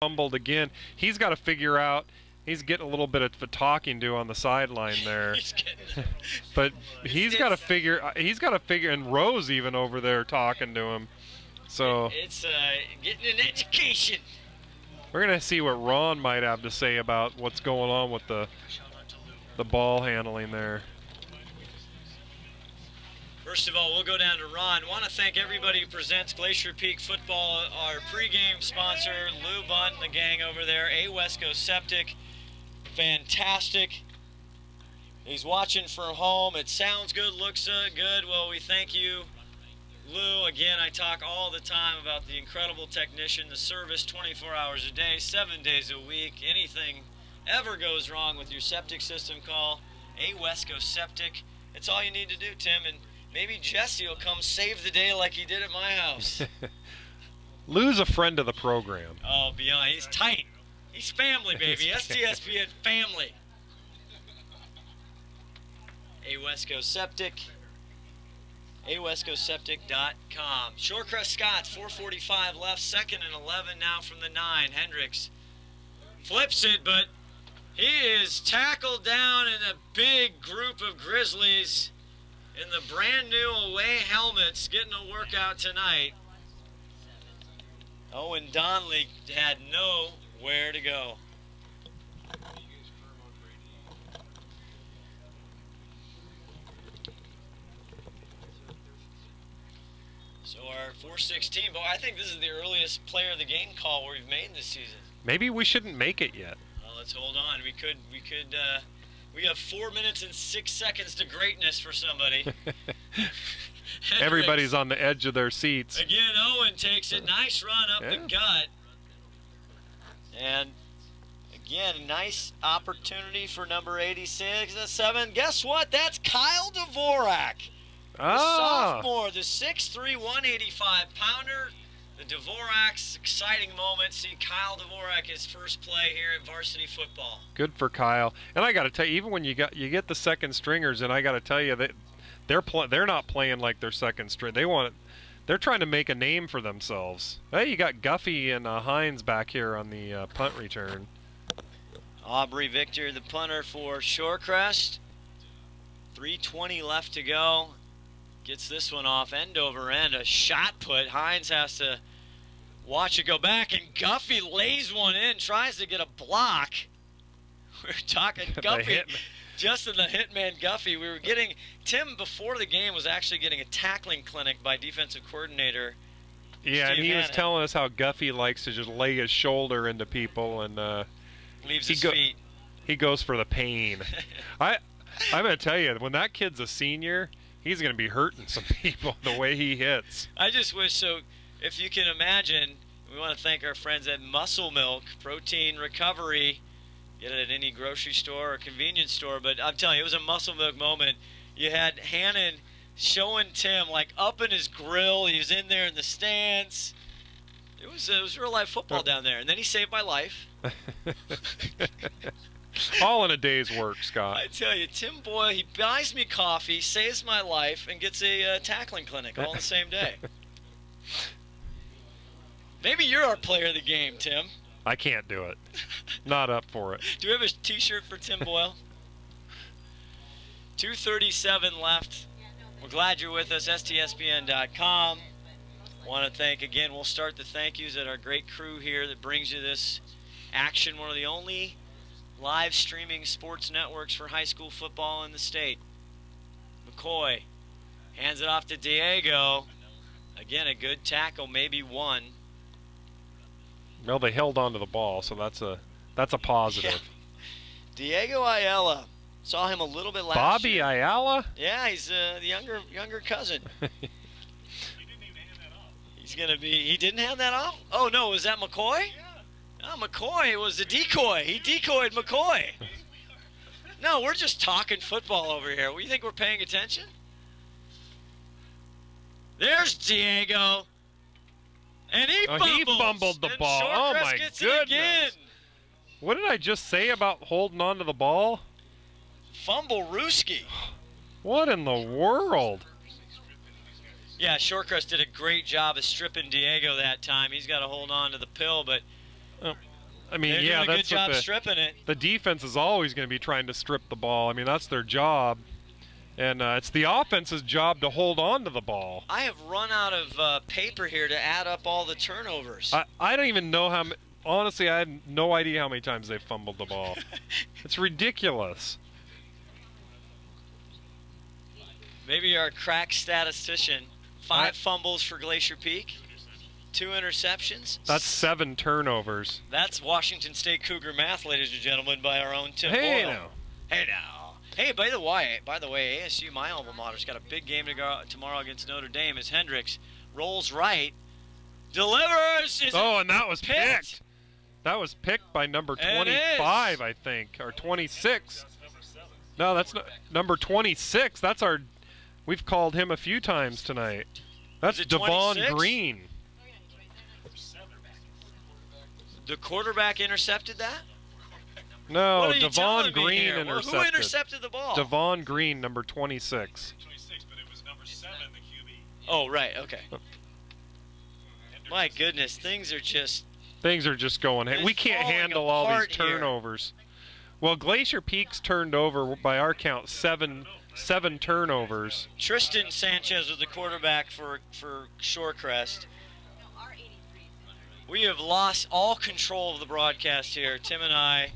fumbled again. He's got to figure out. He's getting a little bit of a talking to on the sideline there. But he's got to figure. And Rose even over there talking to him. So it's getting an education. We're gonna see what Ron might have to say about what's going on with the ball handling there. First of all, we'll go down to Ron. Want to thank everybody who presents Glacier Peak Football, our pregame sponsor, Lou Bunt and the gang over there, A. Wesco Septic. Fantastic. He's watching from home. It sounds good, looks good. Well, we thank you, Lou. Again, I talk all the time about the incredible technician, the service 24 hours a day, 7 days a week. Anything ever goes wrong with your septic system, call A. Wesco Septic. It's all you need to do, Tim, and maybe Jesse will come save the day like he did at my house. Lou's a friend of the program. Oh, beyond. He's tight. He's family, baby. STSPN family. A. Wesco Septic. awescoseptic.com. Shorecrest Scots, 4:45 left, 2nd and 11 now from the 9. Hendricks flips it, but he is tackled down in a big group of Grizzlies in the brand new away helmets, getting a workout tonight. Owen Donnelly had nowhere to go. So our 416, but I think this is the earliest player of the game call we've made this season. Maybe we shouldn't make it yet. Well, let's hold on. We have 4 minutes and 6 seconds to greatness for somebody. Everybody's on the edge of their seats. Again, Owen takes it. Nice run up the gut. And again, a nice opportunity for number 86, 7. Guess what? That's Kyle Dvorak. The sophomore, the 6'3", 185-pounder. The Dvorak's exciting moment. See Kyle Dvorak, his first play here at varsity football. Good for Kyle. And I got to tell you, even when you get the second stringers, and I got to tell you that they're not playing like their second string. They're trying to make a name for themselves. Hey, you got Guffey and Hines back here on the punt return. Aubrey Victor, the punter for Shorecrest. 3:20 left to go. Gets this one off end over end. A shot put. Hines has to watch it go back, and Guffey lays one in, tries to get a block. We're talking Guffey. Justin the Hitman Guffey. We were getting, Tim before the game was actually getting a tackling clinic by defensive coordinator. Yeah, Steve and he Hannon. was telling us how Guffey likes to just lay his shoulder into people and leaves his feet. He goes for the pain. I'm going to tell you, when that kid's a senior, he's going to be hurting some people the way he hits. I just wish, so if you can imagine, we want to thank our friends at Muscle Milk, Protein Recovery. Get it at any grocery store or convenience store, but I'm telling you, it was a Muscle Milk moment. You had Hannon showing Tim, like, up in his grill. He was in there in the stands. It was real life football down there, and then he saved my life. All in a day's work, Scott. I tell you, Tim Boyle, he buys me coffee, saves my life, and gets a tackling clinic all in the same day. Maybe you're our player of the game, Tim. I can't do it. Not up for it. Do we have a T-shirt for Tim Boyle? 2:37 left. We're glad you're with us, STSPN.com. Want to thank, again, we'll start the thank yous at our great crew here that brings you this action, one of the only live streaming sports networks for high school football in the state. McCoy hands it off to Diego. Again, a good tackle, maybe one. Well, they held on to the ball, so that's a positive. Yeah. Diego Ayala. Saw him a little bit last Bobby year. Ayala? Yeah, he's the younger cousin. He's going to be, he didn't have that off? Oh, no, was that McCoy? Yeah. Oh, McCoy was the decoy. He decoyed McCoy. No, we're just talking football over here. You think we're paying attention? There's Diego. And he fumbled the ball. Oh, my goodness. What did I just say about holding on to the ball? Fumble Ruski. What in the world? Yeah, Shorecrest did a great job of stripping Diego that time. He's got to hold on to the pill, but I mean, They're yeah, doing a good that's job what stripping it. the defense is always going to be trying to strip the ball. I mean, that's their job. And it's the offense's job to hold on to the ball. I have run out of paper here to add up all the turnovers. I don't even know how. Honestly, I had no idea how many times they fumbled the ball. It's ridiculous. Maybe you're a crack statistician. 5 fumbles for Glacier Peak, 2 interceptions. That's 7 turnovers. That's Washington State Cougar math, ladies and gentlemen, by our own Tim Hey Boyle. now. Hey now. Hey, by the way, ASU, my alma mater's got a big game to go tomorrow against Notre Dame as Hendricks rolls right, delivers. And that was picked? picked. That was picked by number 25, I think, or 26. No, that's not, number 26. That's our. We've called him a few times tonight. That's Devon 26? Green. The quarterback intercepted that? No, What are you Devon telling me Green here? Well, intercepted. who intercepted the ball? Devon Green, number 26. But it was number 7, the QB. Oh, right, okay. My goodness, things are just going. It's We can't falling handle all these apart here. turnovers. Well, Glacier Peak's turned over, by our count, seven turnovers. Tristan Sanchez was the quarterback for Shorecrest. We have lost all control of the broadcast here. Tim and I,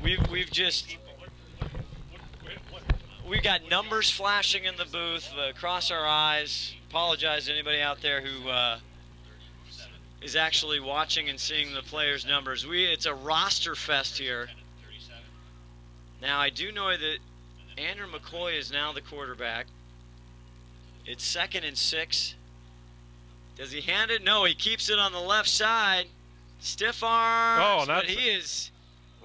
we've got numbers flashing in the booth across our eyes. Apologize to anybody out there who is actually watching and seeing the players' numbers. It's a roster fest here. Now I do know that Andrew McCoy is now the quarterback. It's 2nd and 6. Does he hand it? No, he keeps it on the left side. Stiff arms, but he is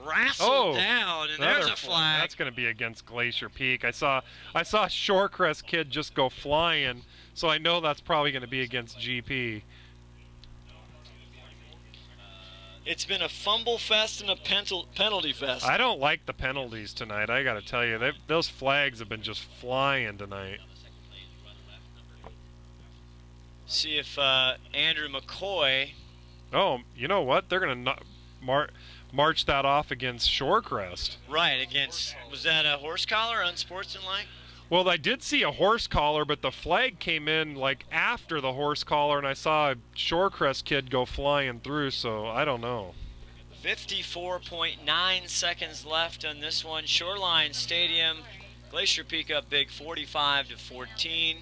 wrestled down, and there's a flag. That's going to be against Glacier Peak. I saw a Shorecrest kid just go flying, so I know that's probably going to be against GP. It's been a fumble fest and a penalty fest. I don't like the penalties tonight. I got to tell you, those flags have been just flying tonight. See if Andrew McCoy. Oh, you know what? They're going to march that off against Shorecrest. Right, against, was that a horse collar, unsportsmanlike? Well, I did see a horse collar, but the flag came in like after the horse collar, and I saw a Shorecrest kid go flying through, so I don't know. 54.9 seconds left on this one. Shoreline Stadium, Glacier Peak up big, 45-14.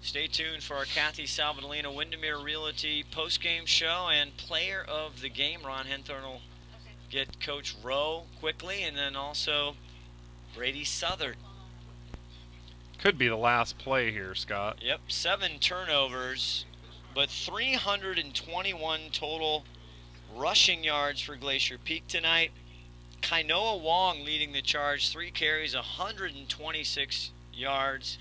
Stay tuned for our Kathy Salvadolina Windermere Realty post-game show and player of the game. Ron Henthorne will get Coach Rowe quickly, and then also Brady Southard. Could be the last play here, Scott. Yep, 7 turnovers, but 321 total rushing yards for Glacier Peak tonight. Kainoa Wong leading the charge, 3 carries, 126 yards.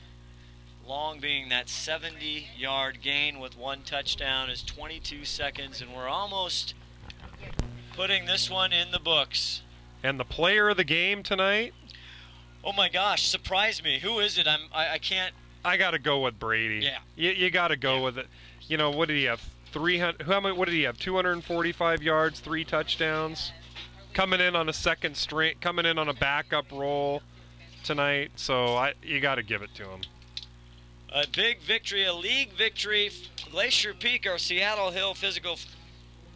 Long being that 70-yard gain with 1 touchdown is 22 seconds, and we're almost putting this one in the books. And the player of the game tonight? Oh my gosh, surprise me. Who is it? I can't. I got to go with Brady. Yeah. You got to go with it. You know, what did he have? 300. What did he have? 245 yards, 3 touchdowns. Coming in on a second string, coming in on a backup role tonight. So you got to give it to him. A big victory, a league victory. Glacier Peak, our Seattle Hill Physical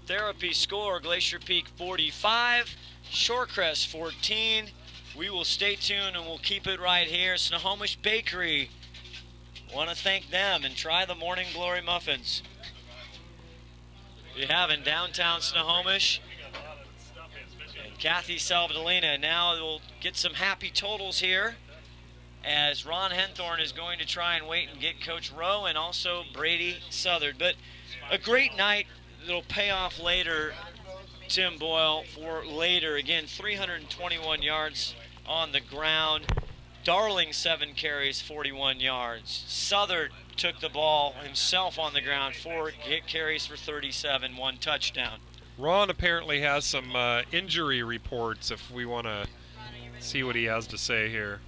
Therapy score. Glacier Peak 45, Shorecrest 14. We will stay tuned and we'll keep it right here. Snohomish Bakery. Want to thank them and try the Morning Glory muffins. You have in downtown Snohomish. And Kathy Salvadolina. Now we'll get some happy totals here, as Ron Henthorne is going to try and wait and get Coach Rowe and also Brady Southard. But a great night that'll pay off later, Tim Boyle, for later. Again, 321 yards on the ground. Darling, 7 carries, 41 yards. Southard took the ball himself on the ground, 4 carries for 37, 1 touchdown. Ron apparently has some injury reports if we want to see what he has to say here.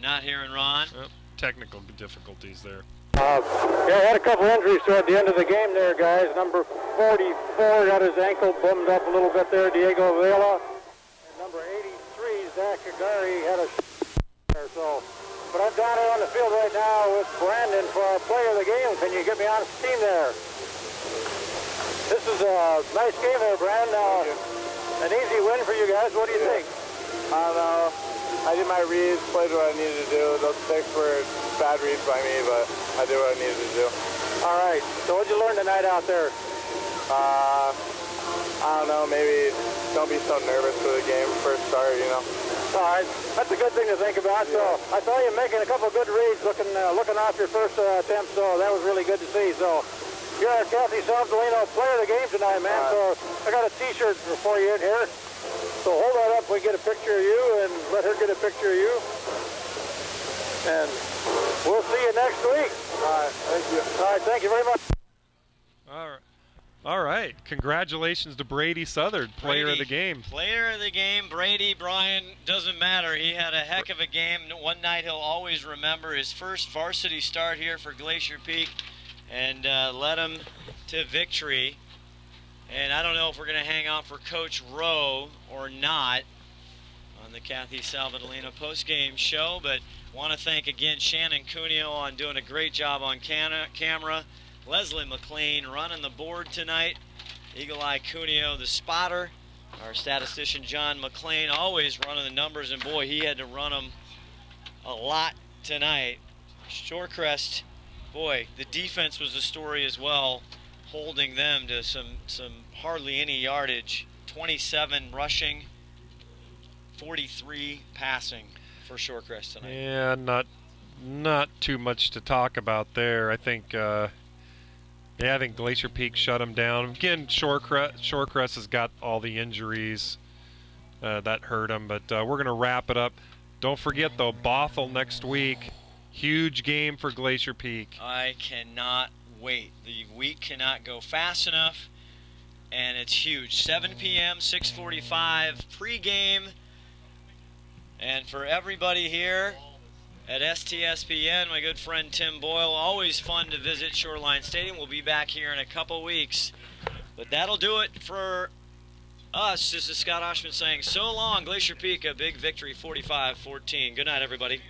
Not hearing Ron. Technical difficulties there. Yeah, had a couple injuries toward the end of the game there, guys. Number 44 got his ankle bummed up a little bit there, Diego Vela. And number 83, Zach Agari, had a there. So, but I'm down here on the field right now with Brandon for our player of the game. Can you get me on the team there? This is a nice game there, Brandon. An easy win for you guys. What do you think? I don't know. I did my reads, played what I needed to do. Those 6 were bad reads by me, but I did what I needed to do. All right. So what did you learn tonight out there? I don't know. Maybe don't be so nervous for the game first start, you know. All right. That's a good thing to think about. So I saw you making a couple good reads looking off your first attempt, so that was really good to see. So you're our Kathy Salvadolino player of the game tonight, man. So I got a T-shirt for you in here. So hold that up, we get a picture of you, and let her get a picture of you. And we'll see you next week. All right, thank you. All right, thank you very much. All right. Congratulations to Brady Southard, player of the game. Player of the game, Brady. Brian, doesn't matter. He had a heck of a game. One night he'll always remember his first varsity start here for Glacier Peak, and led him to victory. And I don't know if we're going to hang out for Coach Rowe or not on the Kathy Salvadolino post-game show, but want to thank again Shannon Cuneo on doing a great job on camera. Leslie McLean running the board tonight. Eagle Eye Cuneo, the spotter. Our statistician John McLean always running the numbers, and boy, he had to run them a lot tonight. Shorecrest, boy, the defense was the story as well, holding them to some hardly any yardage. 27 rushing, 43 passing for Shorecrest tonight. Yeah, not too much to talk about there. I think I think Glacier Peak shut them down. Again, Shorecrest has got all the injuries that hurt them, but we're going to wrap it up. Don't forget, though, Bothell next week. Huge game for Glacier Peak. I cannot wait. The week cannot go fast enough, and it's huge. 7 p.m., 6:45 pregame. And for everybody here at STSPN, my good friend Tim Boyle, always fun to visit Shoreline Stadium. We'll be back here in a couple weeks. But that'll do it for us. This is Scott Oshman saying so long, Glacier Peak, a big victory, 45-14. Good night, everybody.